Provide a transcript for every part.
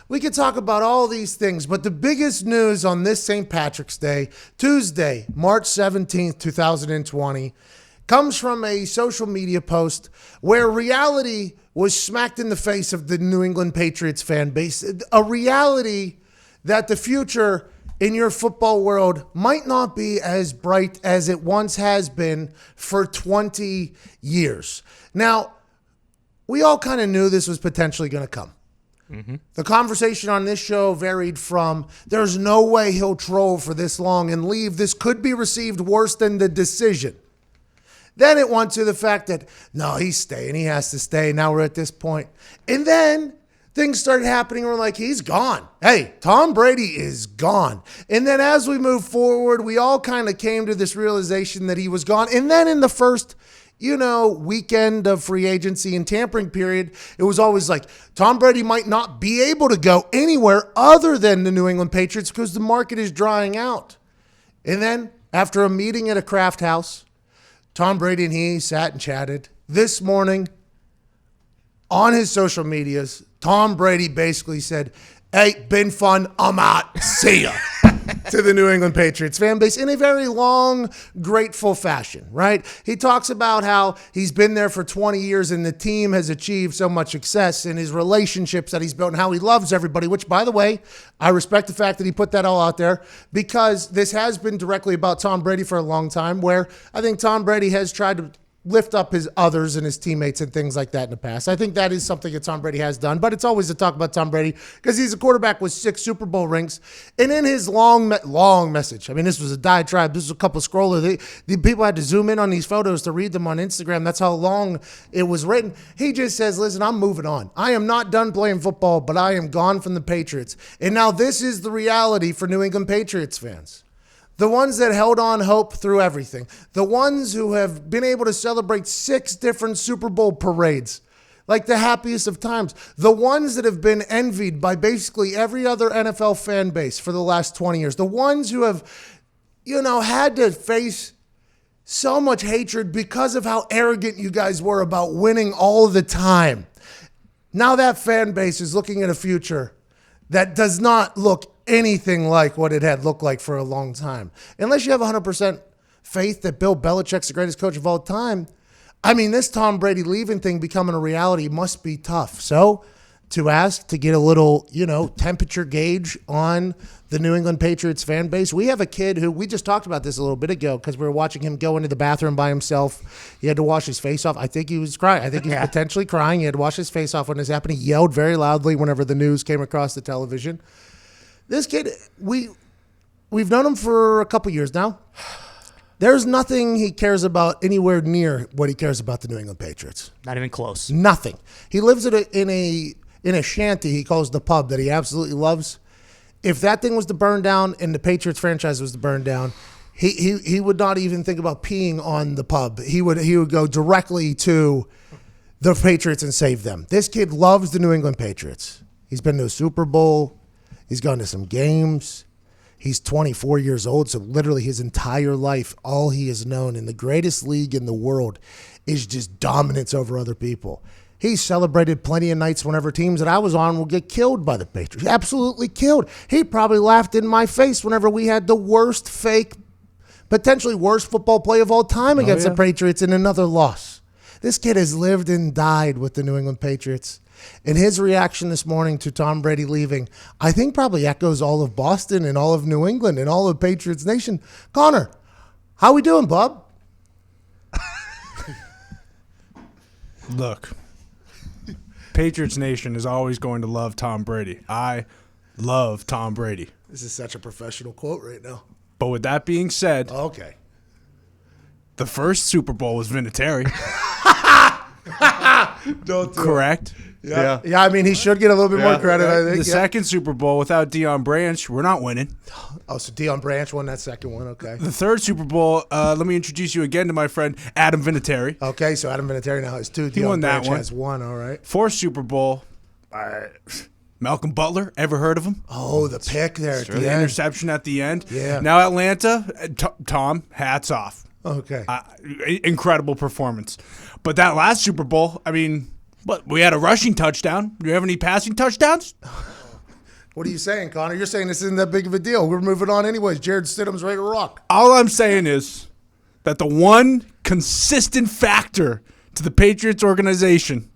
We could talk about all these things, but the biggest news on this St. Patrick's Day, Tuesday, March 17th, 2020, comes from a social media post where reality was smacked in the face of the New England Patriots fan base. A reality that the future in your football world might not be as bright as it once has been for 20 years. Now, we all kind of knew this was potentially going to come. The conversation on this show varied from, there's no way he'll troll for this long and leave. This could be received worse than the decision. Then it went to the fact that, no, he's staying. He has to stay. Now we're at this point. And then things started happening. We're like, he's gone. Hey, Tom Brady is gone. And then as we move forward, we all kind of came to this realization that he was gone. And then in the first weekend of free agency and tampering period, it was always like Tom Brady might not be able to go anywhere other than the New England Patriots because the market is drying out. And then after a meeting at a craft house, Tom Brady and he sat and chatted. This morning on his social medias, Tom Brady basically said, hey, been fun, I'm out, see ya. To the New England Patriots fan base in a very long, grateful fashion, right? He talks about how he's been there for 20 years and the team has achieved so much success in his relationships that he's built and how he loves everybody, which, by the way, I respect the fact that he put that all out there because this has been directly about Tom Brady for a long time, where I think Tom Brady has tried to lift up his others and his teammates and things like that in the past. I think that is something that Tom Brady has done, but it's always to talk about Tom Brady because he's a quarterback with 6 Super Bowl rings. And in his long message, I mean, this was a diatribe. This was a couple of scrollers. The people had to zoom in on these photos to read them on Instagram. That's how long it was written. He just says, listen, I'm moving on. I am not done playing football, but I am gone from the Patriots. And now this is the reality for New England Patriots fans. The ones that held on hope through everything. The ones who have been able to celebrate 6 different Super Bowl parades, like the happiest of times. The ones that have been envied by basically every other NFL fan base for the last 20 years. The ones who have, had to face so much hatred because of how arrogant you guys were about winning all the time. Now that fan base is looking at a future that does not look anything like what it had looked like for a long time. Unless you have 100% faith that Bill Belichick's the greatest coach of all time, I mean, this Tom Brady leaving thing becoming a reality must be tough. So to ask to get a little, temperature gauge on the New England Patriots fan base, we have a kid who, we just talked about this a little bit ago because we were watching him go into the bathroom by himself. He had to wash his face off. I think he was crying. I think he was potentially crying. He had to wash his face off when this happened. He yelled very loudly whenever the news came across the television. This kid, we've known him for a couple years now. There's nothing he cares about anywhere near what he cares about the New England Patriots. Not even close. Nothing. He lives in a shanty he calls the pub that he absolutely loves. If that thing was to burn down and the Patriots franchise was to burn down, he would not even think about peeing on the pub. He would go directly to the Patriots and save them. This kid loves the New England Patriots. He's been to a Super Bowl. He's gone to some games. He's 24 years old, so literally his entire life, all he has known in the greatest league in the world is just dominance over other people. He celebrated plenty of nights whenever teams that I was on will get killed by the Patriots. Absolutely killed. He probably laughed in my face whenever we had the worst potentially worst football play of all time against the Patriots in another loss. This kid has lived and died with the New England Patriots. And his reaction this morning to Tom Brady leaving, I think probably echoes all of Boston and all of New England and all of Patriots Nation. Connor, how we doing, bub? Look, Patriots Nation is always going to love Tom Brady. I love Tom Brady. This is such a professional quote right now. But with that being said, okay, the first Super Bowl was Vinatieri. Don't do Correct? Yeah. I mean, he should get a little bit more credit, I think. The second Super Bowl without Deion Branch, we're not winning. Oh, so Deion Branch won that second one, okay. The third Super Bowl, let me introduce you again to my friend Adam Vinatieri. Okay, so Adam Vinatieri now has 2. He won that one. Has 1, all right. Fourth Super Bowl, Malcolm Butler, ever heard of him? Oh, the pick there at the end. Interception at the end. Yeah. Now Atlanta, Tom, hats off. Okay. Incredible performance. But that last Super Bowl, I mean, we had a rushing touchdown. Do you have any passing touchdowns? What are you saying, Connor? You're saying this isn't that big of a deal. We're moving on anyways. Jared Stidham's ready to rock. All I'm saying is that the one consistent factor to the Patriots organization,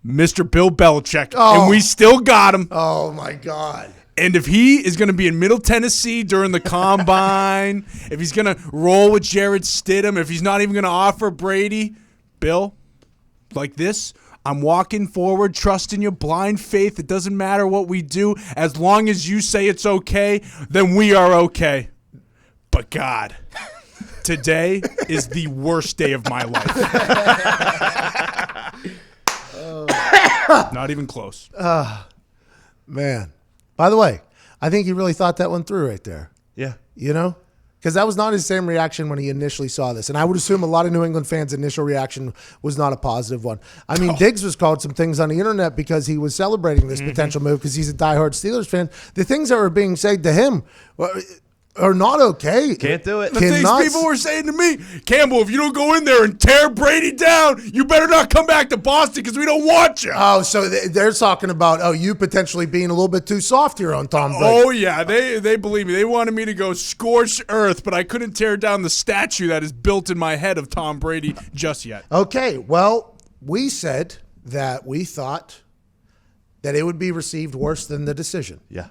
Mr. Bill Belichick, and we still got him. Oh, my God. And if he is going to be in Middle Tennessee during the Combine, if he's going to roll with Jared Stidham, if he's not even going to offer Brady, Bill, like this, I'm walking forward, trusting you, blind faith. It doesn't matter what we do. As long as you say it's okay, then we are okay. But God, today is the worst day of my life. Not even close. Man. By the way, I think he really thought that one through right there. Yeah. You know? Because that was not his same reaction when he initially saw this. And I would assume a lot of New England fans' initial reaction was not a positive one. I mean, Diggs was called some things on the internet because he was celebrating this potential move because he's a diehard Steelers fan. The things that were being said to him are not okay. Can't do it. The things people were saying to me, Campbell, if you don't go in there and tear Brady down, you better not come back to Boston because we don't want you. Oh, so they're talking about, you potentially being a little bit too soft here on Tom Brady. Oh, yeah. They believe me. They wanted me to go scorch earth, but I couldn't tear down the statue that is built in my head of Tom Brady just yet. Okay, well, we said that we thought that it would be received worse than the decision. Yeah.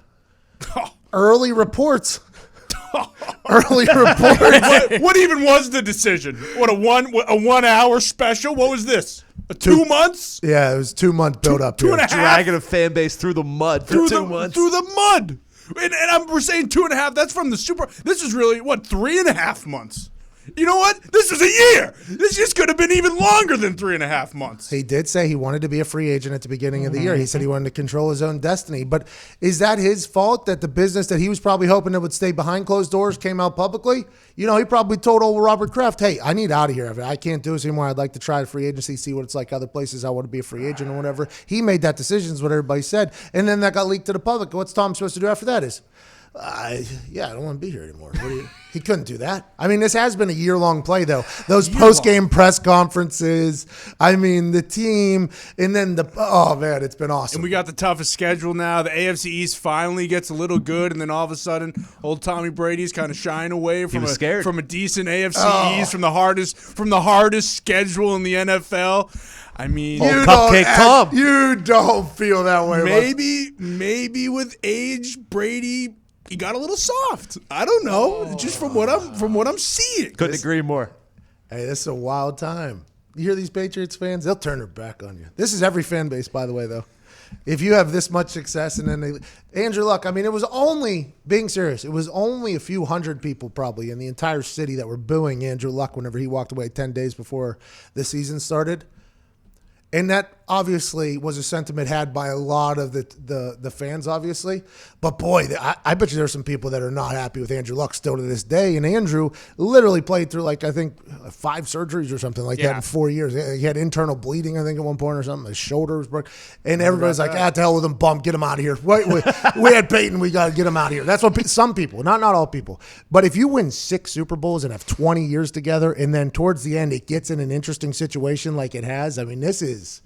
Early reports. Early reports. What even was the decision? What, a 1 hour special? What was this? 2 months? Yeah, it was 2 month build up. 2.5. Dragging a fan base through the mud for 2 months. Through the mud. And we're saying 2.5. That's from the Super. This is really, 3.5 months? You know what? This is a year. This just could have been even longer than 3.5 months. He did say he wanted to be a free agent at the beginning of the year. He said he wanted to control his own destiny. But is that his fault that the business that he was probably hoping that would stay behind closed doors came out publicly? You know, he probably told old Robert Kraft, hey, I need out of here. I can't do this anymore. I'd like to try the free agency, see what it's like other places. I want to be a free agent or whatever. He made that decision is what everybody said. And then that got leaked to the public. What's Tom supposed to do after that is, I don't want to be here anymore. He couldn't do that. I mean, this has been a year-long play, though. Those post-game press conferences, I mean, the team, and then man, it's been awesome. And we got the toughest schedule now. The AFC East finally gets a little good, and then all of a sudden, old Tommy Brady's kind of shying away from a decent AFC East, from the hardest schedule in the NFL. I mean, you don't feel that way. Maybe with age, Brady, he got a little soft. I don't know. Just from what I'm seeing. Couldn't agree more. Hey, this is a wild time. You hear these Patriots fans? They'll turn their back on you. This is every fan base, by the way, though. If you have this much success and then Andrew Luck, I mean, it was only, being serious, it was only a few hundred people probably in the entire city that were booing Andrew Luck whenever he walked away 10 days before the season started. And that obviously was a sentiment had by a lot of the fans, obviously. But, boy, I bet you there's some people that are not happy with Andrew Luck still to this day. And Andrew literally played through, I think 5 surgeries or something like that in 4 years. He had internal bleeding, I think, at one point or something. His shoulder was broken. And everybody's like, to hell with him, bum, get him out of here. We had Peyton, we got to get him out of here. That's what some people, not all people. But if you win 6 Super Bowls and have 20 years together, and then towards the end it gets in an interesting situation like it has, I mean, this is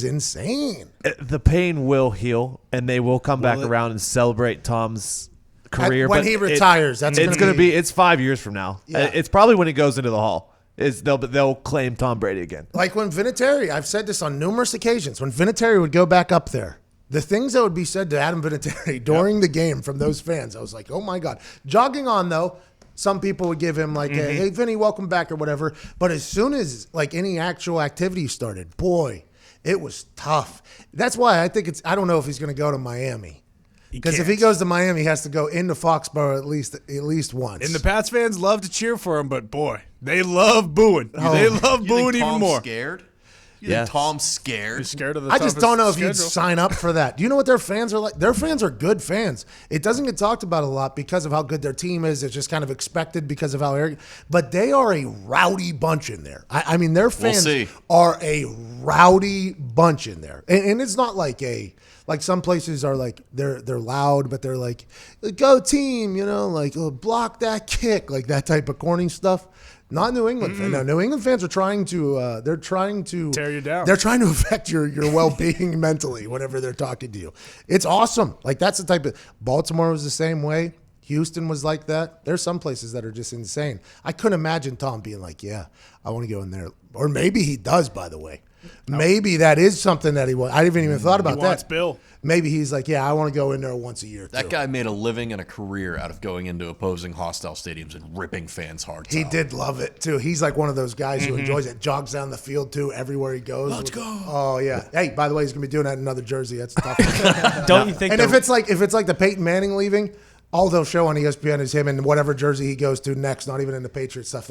insane. The pain will heal, and they will come back around and celebrate Tom's career. When he retires, it's 5 years from now. Yeah. It's probably when he goes into the Hall. They'll claim Tom Brady again. Like when Vinatieri, I've said this on numerous occasions, when Vinatieri would go back up there, the things that would be said to Adam Vinatieri during the game from those fans, I was like, oh my God. Jogging on, though, some people would give him hey, Vinny, welcome back or whatever. But as soon as any actual activity started, boy, it was tough. That's why I think I don't know if he's going to go to Miami. Because if he goes to Miami, he has to go into Foxborough at least once. And the Pats fans love to cheer for him, but boy, they love booing. They love booing even more. Scared? You think Tom's scared? He's scared of the I just don't know if schedule. you'd sign up for that. Do you know what their fans are like? Their fans are good fans. It doesn't get talked about a lot because of how good their team is. It's just kind of expected because of how arrogant. But they are a rowdy bunch in there. I mean, their fans are a rowdy bunch in there. And it's not like some places are they're loud, but they're like, go team, block that kick, like that type of corny stuff. Not New England fans. No, New England fans are trying to. They're trying to tear you down. They're trying to affect your well-being mentally whenever they're talking to you. It's awesome. Like that's the type of. Baltimore was the same way. Houston was like that. There's some places that are just insane. I couldn't imagine Tom being like, "Yeah, I want to go in there," or maybe he does. By the way, maybe that is something that he wants. I haven't even thought about he that. Wants Bill. Maybe he's like, "Yeah, I want to go in there once a year." That guy made a living and a career out of going into opposing hostile stadiums and ripping fans' hearts out. He did love it too. He's like one of those guys who enjoys it. Jogs down the field too, everywhere he goes. Let's go. Oh yeah. Hey, by the way, he's gonna be doing that in another jersey. That's tough. Don't you think? And if it's like the Peyton Manning leaving, all they'll show on ESPN is him in whatever jersey he goes to next. Not even in the Patriots stuff.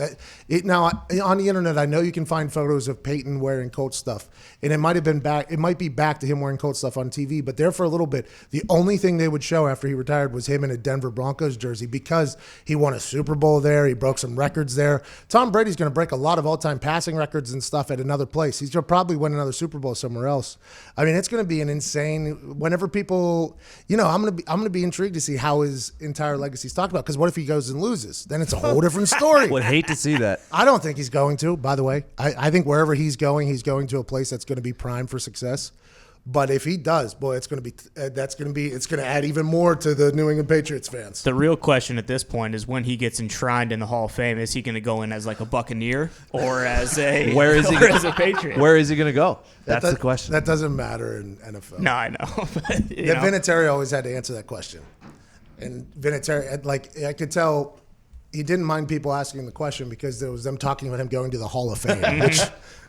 Now on the internet, I know you can find photos of Peyton wearing Colts stuff, and it might have been back. It might be back to him wearing Colts stuff on TV. But there for a little bit, the only thing they would show after he retired was him in a Denver Broncos jersey because he won a Super Bowl there. He broke some records there. Tom Brady's going to break a lot of all-time passing records and stuff at another place. He's going to probably win another Super Bowl somewhere else. I mean, it's going to be an insane. Whenever people, I'm going to be intrigued to see how his entire legacy is talked about. Because what if he goes and loses? Then it's a whole different story. Would hate to see that. I don't think he's going to. By the way, I think wherever he's going to a place that's going to be prime for success. But if he does, boy, it's going to add even more to the New England Patriots fans. The real question at this point is when he gets enshrined in the Hall of Fame, is he going to go in as like a Buccaneer or as a as a Patriot? Where is he going to go? That's the question. That doesn't matter in NFL. No, I know. But, Vinatieri always had to answer that question. And Vinatieri, like I could tell, he didn't mind people asking the question because there was them talking about him going to the Hall of Fame, which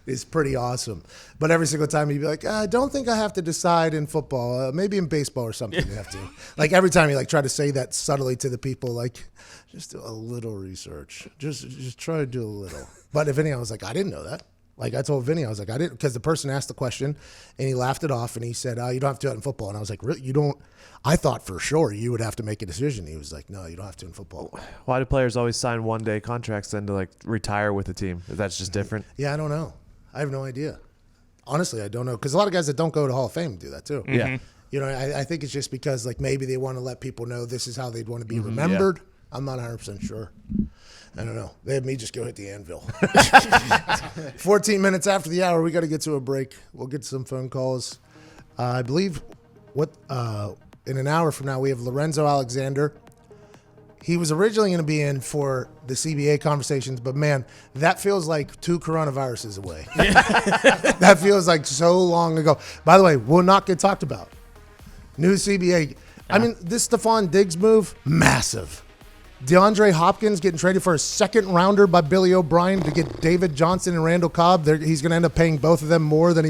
is pretty awesome. But every single time he'd be like, I don't think I have to decide in football. Maybe in baseball or something you have to. Like every time he try to say that subtly to the people, like just do a little research. Just try to do a little. But if Vinny, I was like, I didn't know that. Like I told Vinny, I was like, I didn't, because the person asked the question and he laughed it off and he said, you don't have to do it in football. And I was like, really? You don't? I thought for sure you would have to make a decision. He was like, no, you don't have to in football. Why do players always sign one-day contracts then to retire with the team? If that's just different? Yeah, I don't know. I have no idea. Honestly, I don't know. Because a lot of guys that don't go to Hall of Fame do that too. Yeah. I think it's just because maybe they want to let people know this is how they'd want to be remembered. Yeah. I'm not 100% sure. I don't know. They had me just go hit the anvil. 14 minutes after the hour, we got to get to a break. We'll get some phone calls. I believe in an hour from now, we have Lorenzo Alexander. He was originally going to be in for the CBA conversations, but man, that feels like 2 coronaviruses away. That feels like so long ago. By the way, will not get talked about. New CBA. Yeah. I mean, this Stephon Diggs move, massive. DeAndre Hopkins getting traded for a second rounder by Billy O'Brien to get David Johnson and Randall Cobb. He's going to end up paying both of them more than he